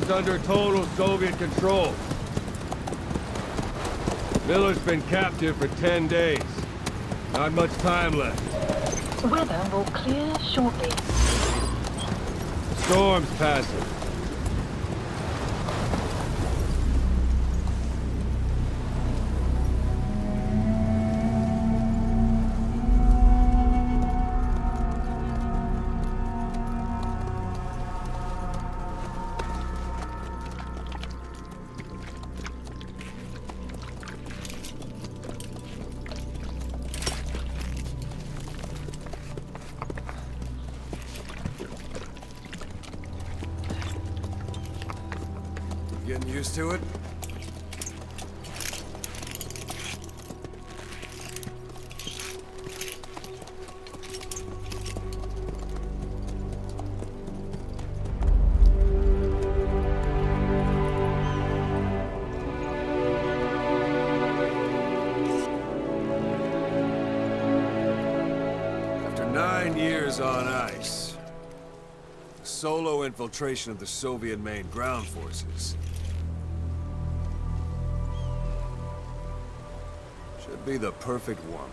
is under total Soviet control. Miller's been captive for 10 days. Not much time left. Weather will clear shortly. Storm's passing. Getting used to it? After 9 years on ice, solo infiltration of the Soviet main ground forces should be the perfect warm-up.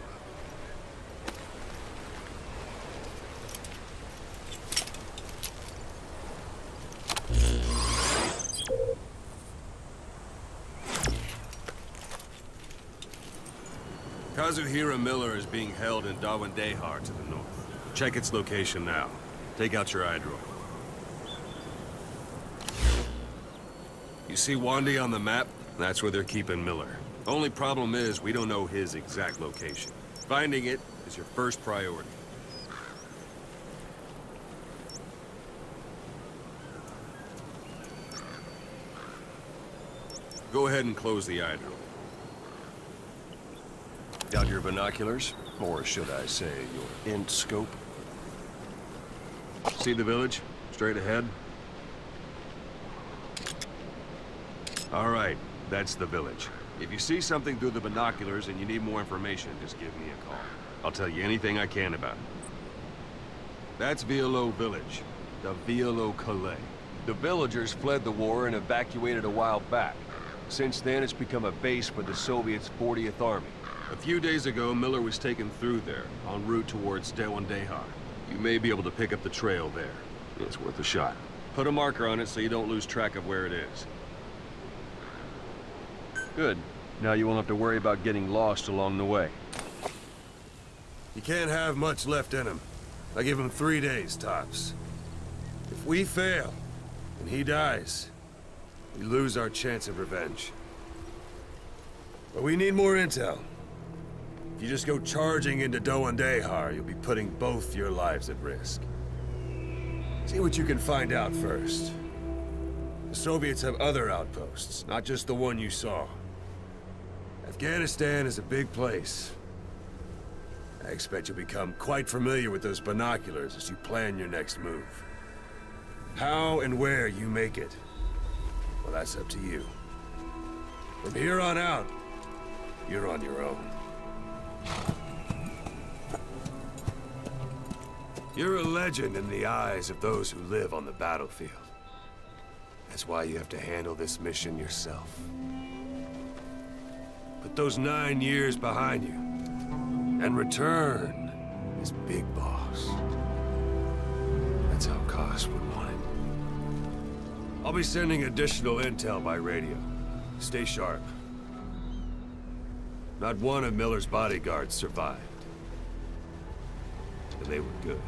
Kazuhira Miller is being held in Dehar to the north. Check its location now. Take out your eye droid. You see Wandy on the map? That's where they're keeping Miller. Only problem is, we don't know his exact location. Finding it is your first priority. Go ahead and close the eye drill. Got your binoculars? Or should I say, your int scope? See the village? Straight ahead? All right, that's the village. If you see something through the binoculars and you need more information, just give me a call. I'll tell you anything I can about it. That's Violo Village, the Violo Calais. The villagers fled the war and evacuated a while back. Since then, it's become a base for the Soviets' 40th Army. A few days ago, Miller was taken through there, en route towards Dehar. You may be able to pick up the trail there. It's worth a shot. Put a marker on it so you don't lose track of where it is. Good. Now you won't have to worry about getting lost along the way. You can't have much left in him. I give him 3 days, tops. If we fail, and he dies, we lose our chance of revenge. But we need more intel. If you just go charging into Dehar, you'll be putting both your lives at risk. See what you can find out first. The Soviets have other outposts, not just the one you saw. Afghanistan is a big place. I expect you'll become quite familiar with those binoculars as you plan your next move. How and where you make it, well, that's up to you. From here on out, you're on your own. You're a legend in the eyes of those who live on the battlefield. That's why you have to handle this mission yourself. Put those 9 years behind you, and return as Big Boss. That's how Koss would want it. I'll be sending additional intel by radio. Stay sharp. Not one of Miller's bodyguards survived. And they were good.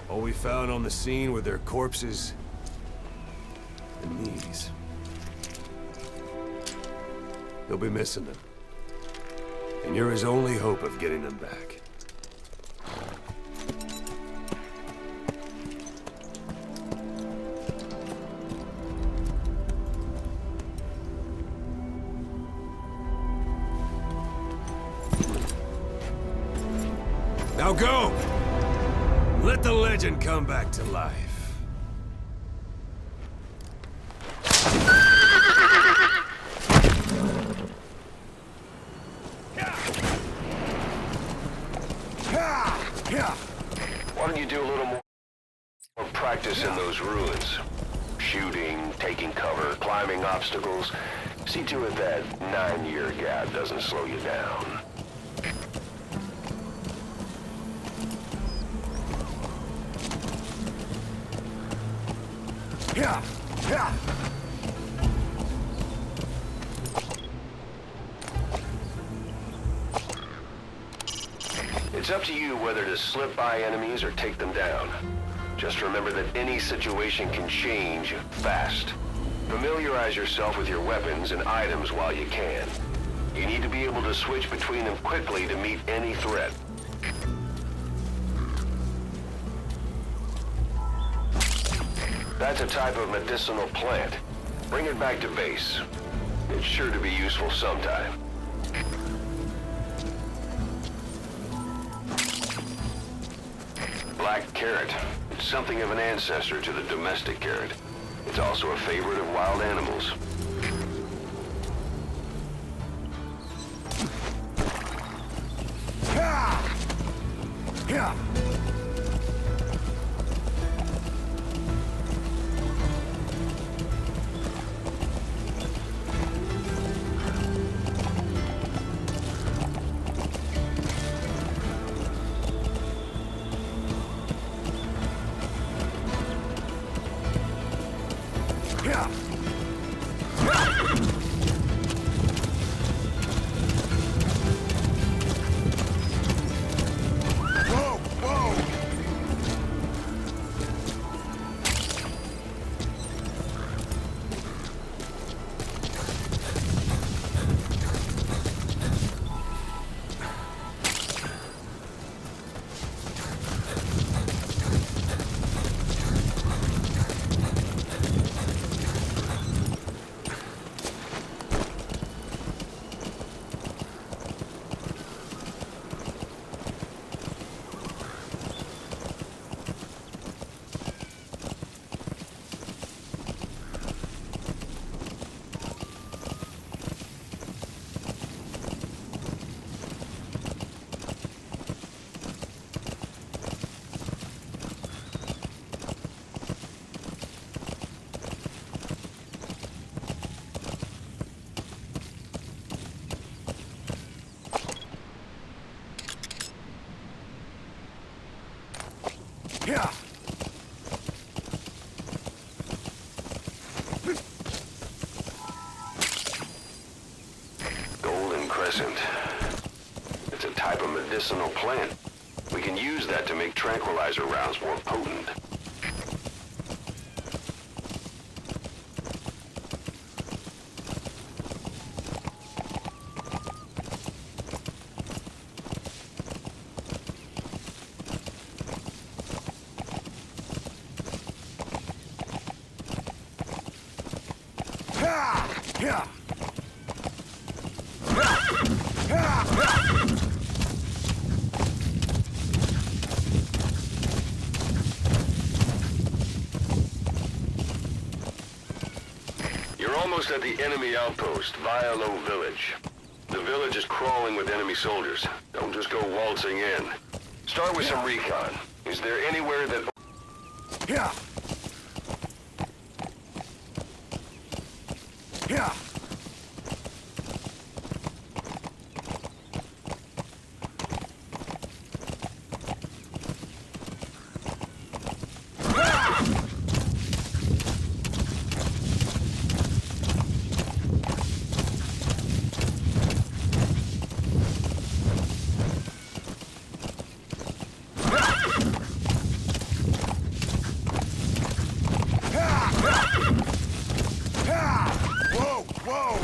All we found on the scene were their corpses and knees. They'll be missing them. And you're his only hope of getting them back. Now go! Let the legend come back to life. Why don't you do a little more practice in those ruins? shooting, taking cover, climbing obstacles. See to it that 9-year gap doesn't slow you down. Yeah, yeah. It's up to you whether to slip by enemies or take them down. Just remember that any situation can change fast. Familiarize yourself with your weapons and items while you can. You need to be able to switch between them quickly to meet any threat. That's a type of medicinal plant. Bring it back to base. It's sure to be useful sometime. Black carrot. It's something of an ancestor to the domestic carrot. It's also a favorite of wild animals. Yeah. Yeah. Whoa, whoa. Yeah. Golden crescent. It's a type of medicinal plant. We can use that to make tranquilizer rounds more potent. Yeah. You're almost at the enemy outpost, Vialo Village. The village is crawling with enemy soldiers. Don't just go waltzing in. Start with some recon. Is there anywhere that... Yeah. Yeah. Whoa, whoa.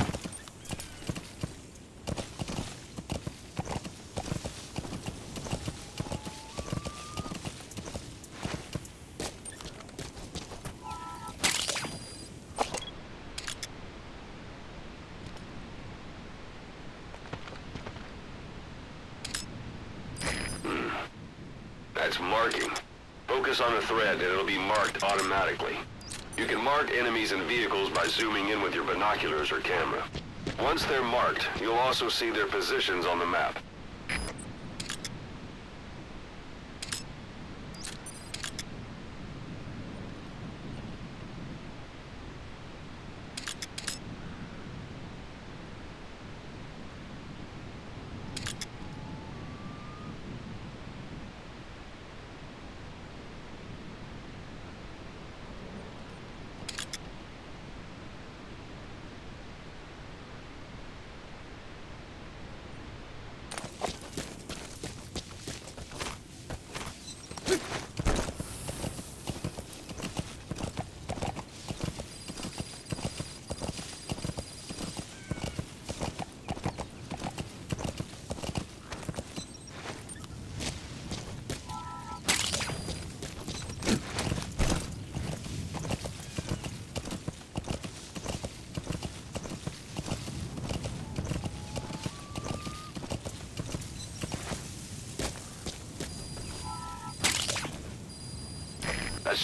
That's marking. Focus on a thread and it'll be marked automatically. You can mark enemies and vehicles by zooming in with your binoculars or camera. Once they're marked, you'll also see their positions on the map.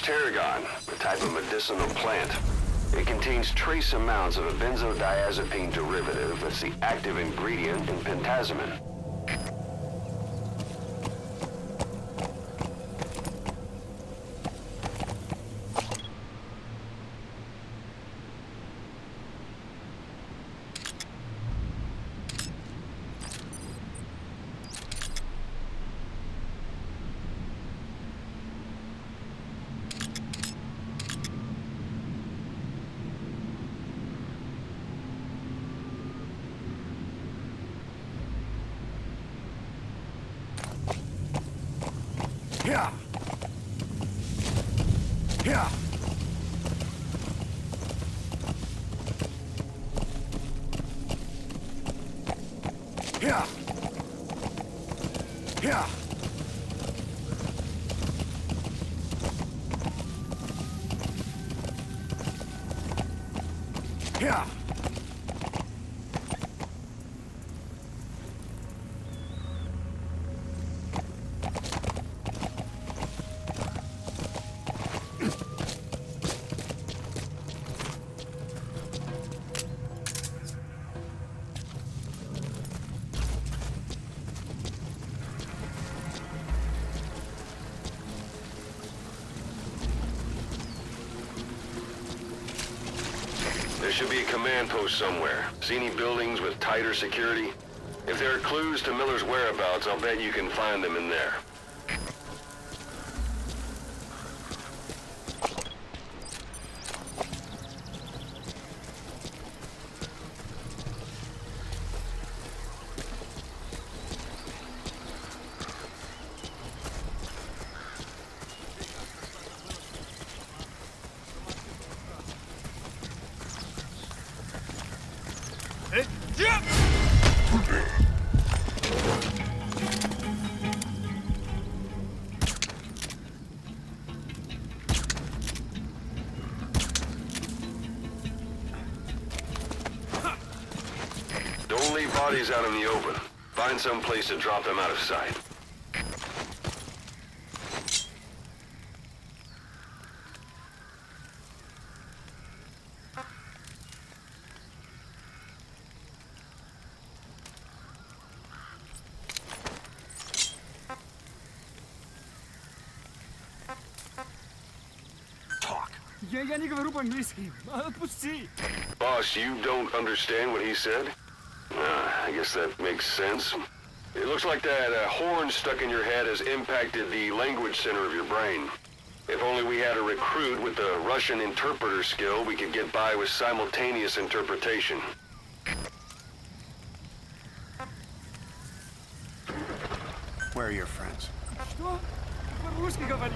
tarragon, a type of medicinal plant. It contains trace amounts of a benzodiazepine derivative that's the active ingredient in pentazimine. Yeah. Yeah. Yeah. Yeah. Yeah. There should be a command post somewhere. See any buildings with tighter security? If there are clues to Miller's whereabouts, I'll bet you can find them in there. Don't leave bodies out in the open. Find some place to drop them out of sight. Я не говорю по-английски. Отпусти. Boss, you don't understand what he said? I guess that makes sense. It looks like that horn stuck in your head has impacted the language center of your brain. If only we had a recruit with the Russian interpreter skill, we could get by with simultaneous interpretation. Where are your friends? Что? По-русски говори.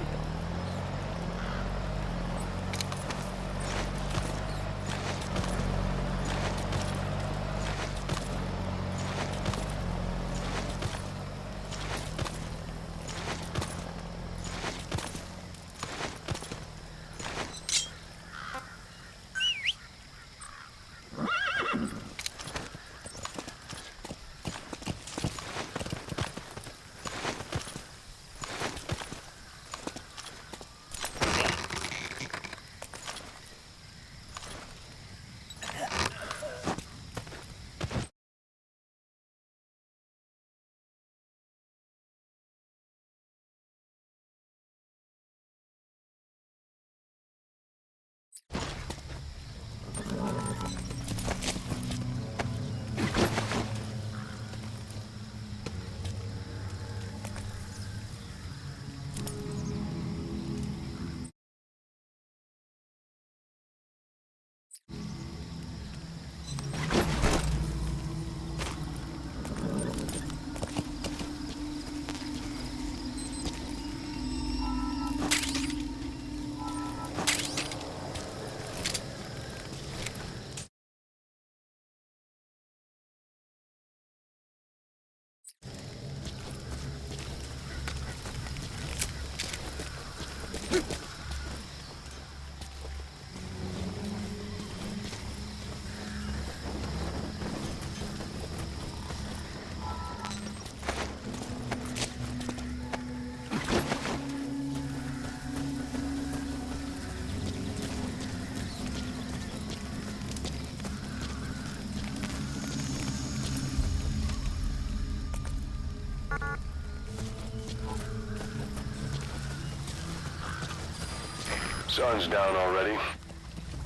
Sun's down already.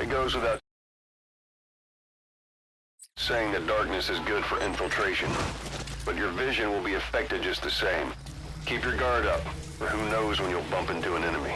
It goes without saying that darkness is good for infiltration, but your vision will be affected just the same. Keep your guard up, or who knows when you'll bump into an enemy.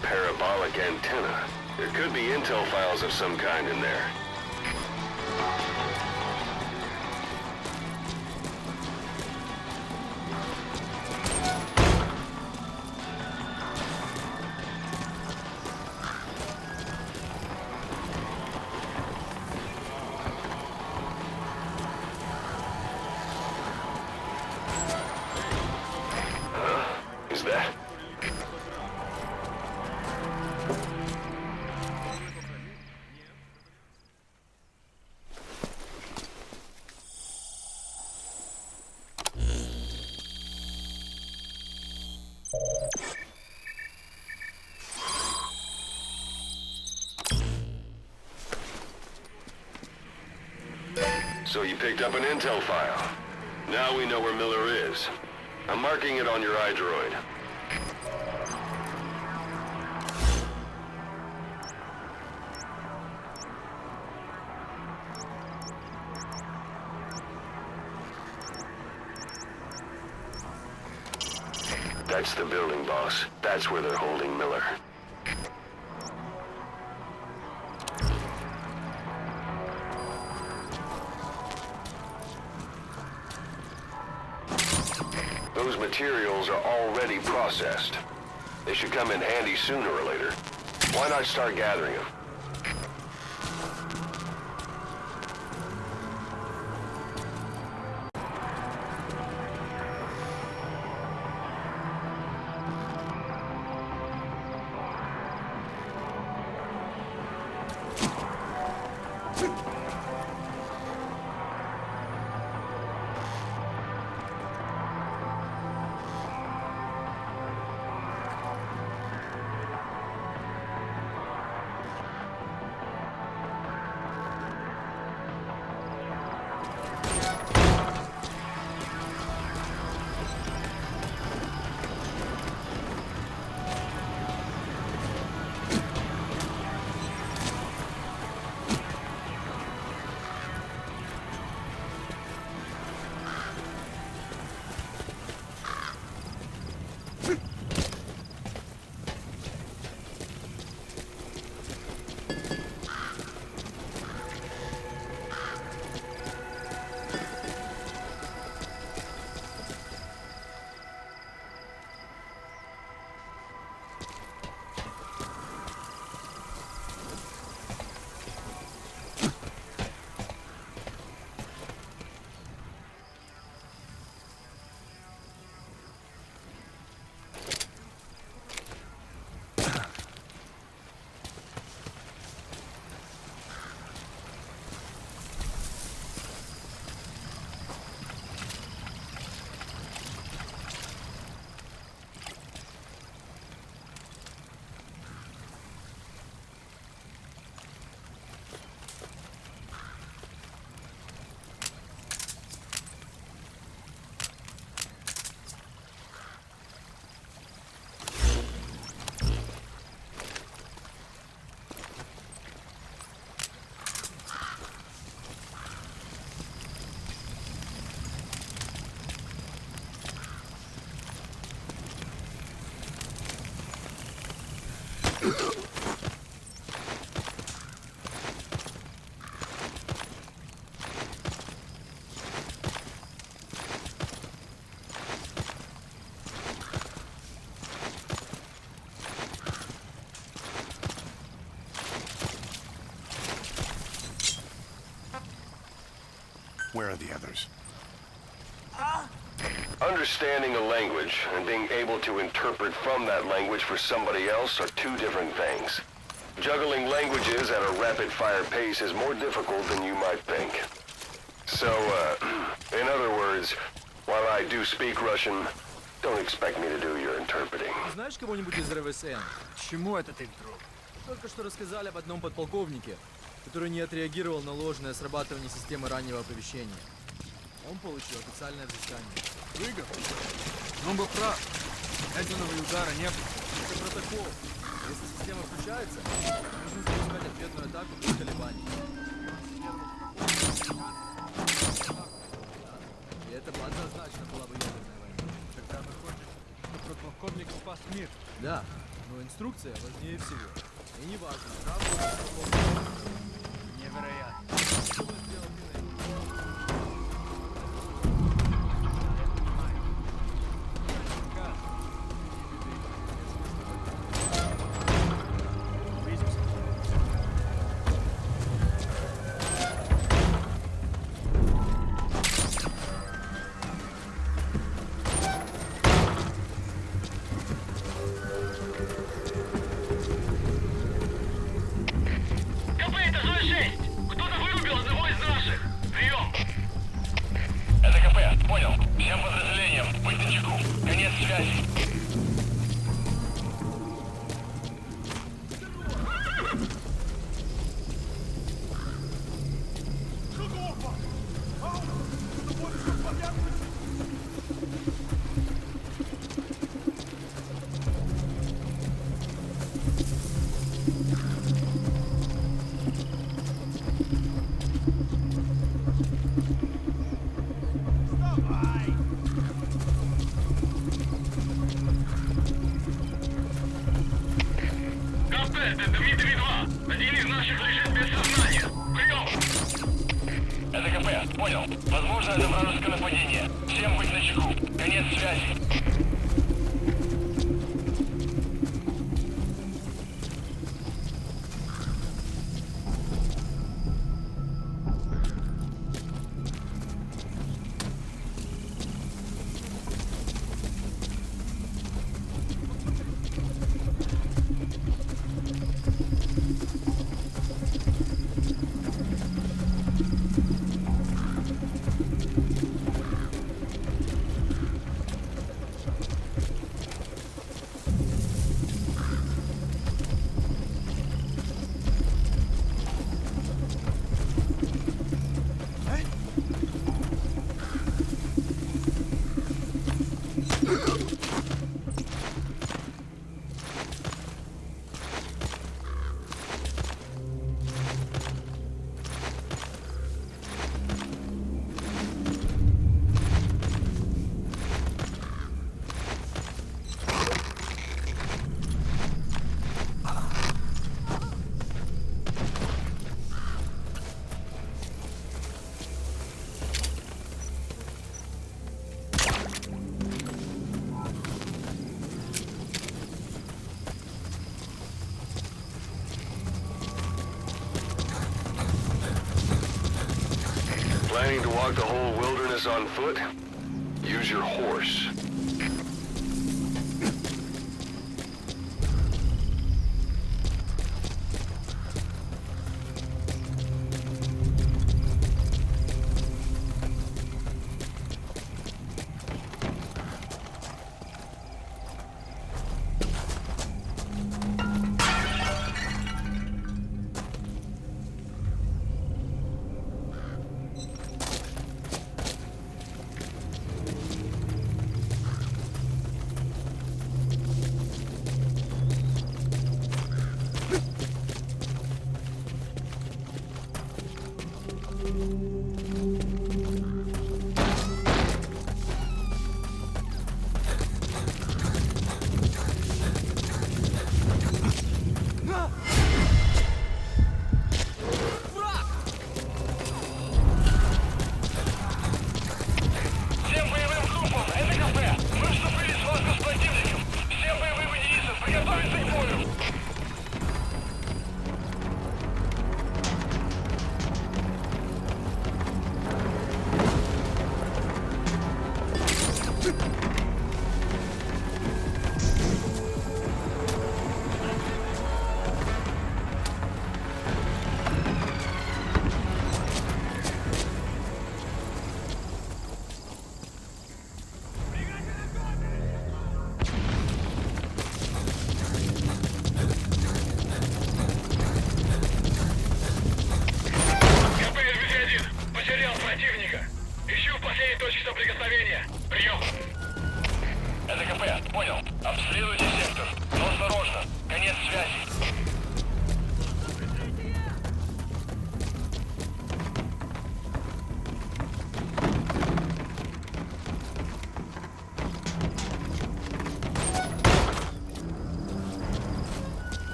Parabolic antenna. There could be intel files of some kind in there. Is that? So you picked up an intel file. Now we know where Miller is. I'm marking it on your iDroid. That's the building, boss. That's where they're holding Miller. Those materials are already processed. They should come in handy sooner or later. Why not start gathering them? Where are the others? Understanding a language and being able to interpret from that language for somebody else are two different things. Juggling languages at a rapid-fire pace is more difficult than you might think. So, in other words, while I do speak Russian, don't expect me to do your interpreting. Ты знаешь кого-нибудь из РВСН? Чему это ты вдруг? Только что рассказали об одном подполковнике, который не отреагировал на ложное срабатывание системы раннего оповещения. Он получил официальное взыскание. Выиграл? Но он был прав. Ядерного удара не было. Это протокол. Если система включается, нужно запускать ответную атаку без колебаний. И это бы однозначно была бы ядерная война. Тогда выходит, что подполковник спас мир. Да, но инструкция важнее всего. И не важно, правда это подполковник. Невероятно. Что бы сделал ты на это? Это КП, понял. Всем подразделениям, быть начеку. Конец связи. КП, это Дмитрий-2. Один из наших лежит без сознания. Прием! Это КП, понял. Возможно, это вражеское нападение. Всем быть начеку. Конец связи. Planning to walk the whole wilderness on foot? Use your horse.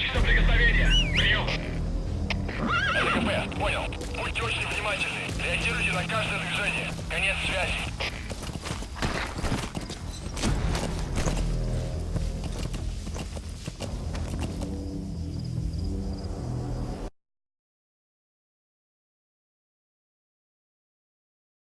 точки соприкосновения. Прием. Это КП, понял. Будьте очень внимательны. Реагируйте на каждое движение. Конец связи.